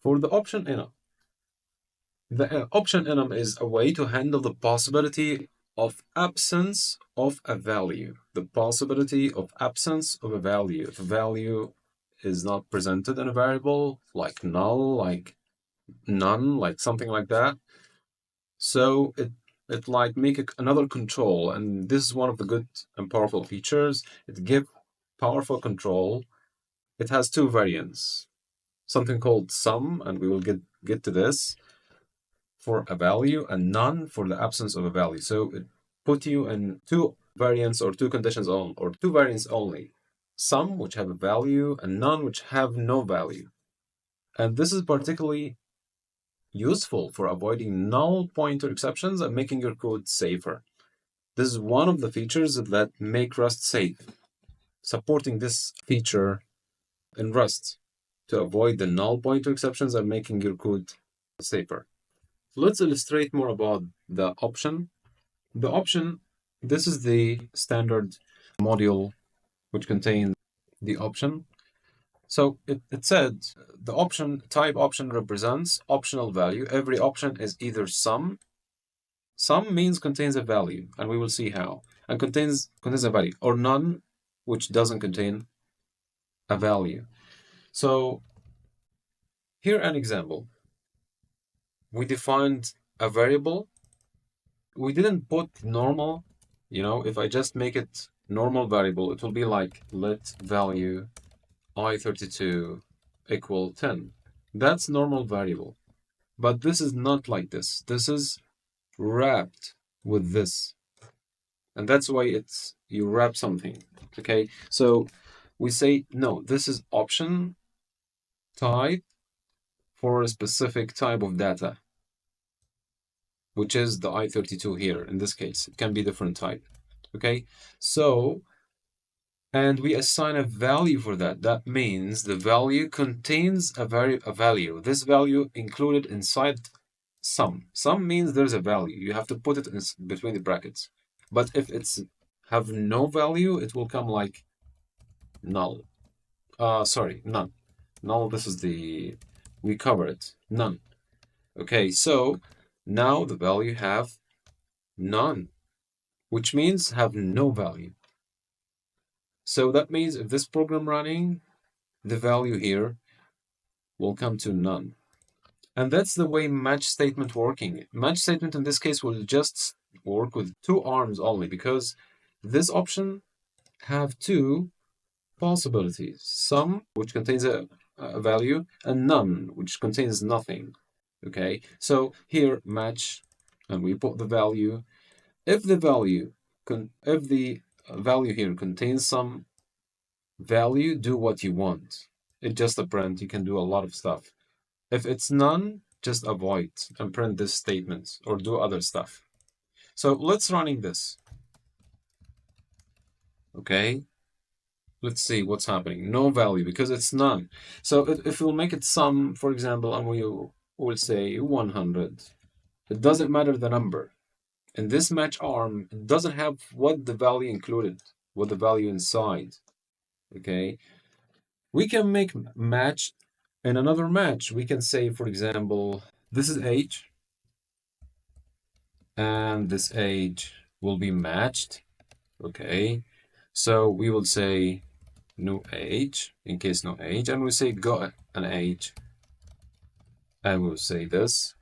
For the option enum, the option enum is a way to handle the possibility of absence of a value. The possibility of absence of a value. If a value is not presented in a variable, like null, like none, like something like that. So it like make another control, and this is one of the good and powerful features. It give powerful control. It has two variants, something called sum, and we will get to this, for a value, and none for the absence of a value. So it put you in two variants or two conditions on, or two variants only. Some which have a value and none which have no value. And this is particularly useful for avoiding null pointer exceptions and making your code safer. This is one of the features that make Rust safe. Supporting this feature in Rust to avoid the null pointer exceptions and making your code safer. Let's illustrate more about the option. The option, this is the standard module which contains the option. So it said the option type option represents optional value. Every option is either sum. Sum means contains a value, and we will see how. And contains a value, or none, which doesn't contain a value. So here an example. We defined a variable. We didn't put normal. If I just make it normal variable, it will be like let value I32 equal 10. That's normal variable. But this is not like this. This is wrapped with this. And that's why you wrap something. Okay, so we say, no, this is option type for a specific type of data, which is the I32 here. In this case, it can be different type. Okay, so, and we assign a value for that. That means the value contains a value. This value included inside sum. Sum means there's a value. You have to put it in between the brackets. But if it's have no value, it will come like null. Sorry, none. Null, this is we cover it. None. Okay, so now the value have none, which means have no value. So that means if this program running, the value here will come to none. And that's the way match statement working. Match statement in this case will just work with two arms only, because this option have two possibilities. Sum, which contains a value, and none, which contains nothing. Okay, so here match, and we put the value. If the value here contains some value, do what you want. It's just a print. You can do a lot of stuff. If it's none, just avoid and print this statement or do other stuff. So let's running this. Okay, let's see what's happening. No value because it's none. So if we'll make it sum, for example, and we will say 100, it doesn't matter the number. In this match arm, it doesn't have what the value included, what the value inside. Okay, we can make match in another match. We can say, for example, this is age, and this age will be matched. Okay, so we will say no age in case no age, and we say got an age, and we'll say this.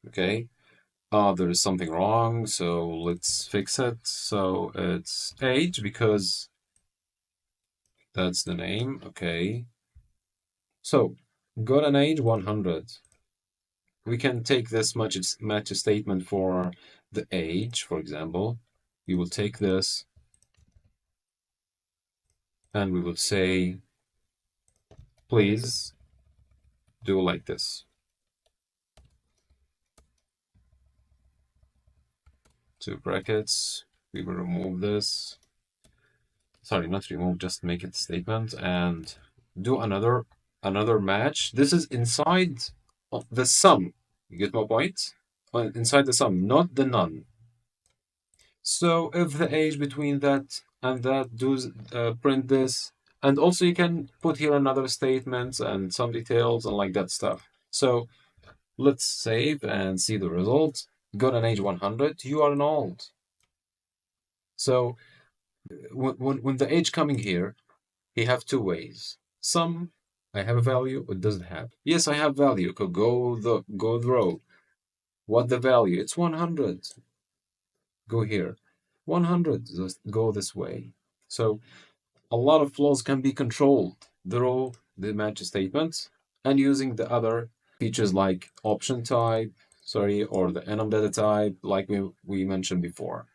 Okay, there is something wrong, so let's fix it. So it's age because that's the name. Okay, so got an age 100. We can take this match statement for the age, for example. We will take this and we will say, please do like this. Two brackets. We will remove this. Sorry, not remove, just make it statement and do another match. This is inside the sum. You get my point? Inside the sum, not the none. So if the age between that and that does print this, And also you can put here another statement and some details and like that stuff. So let's save and see the results. Got an age 100, you are an old. So when the age coming here, you have two ways. Some, I have a value, it doesn't have. Yes, I have value. Could go the row. What the value? It's 100. Go here. 100. Just go this way. So a lot of flows can be controlled through the match statements and using the other features like option type, sorry, or the enum data type, like we mentioned before.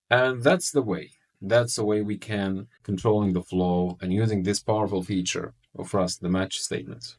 And that's the way. That's the way we can controlling the flow and using this powerful feature of Rust, the match statements.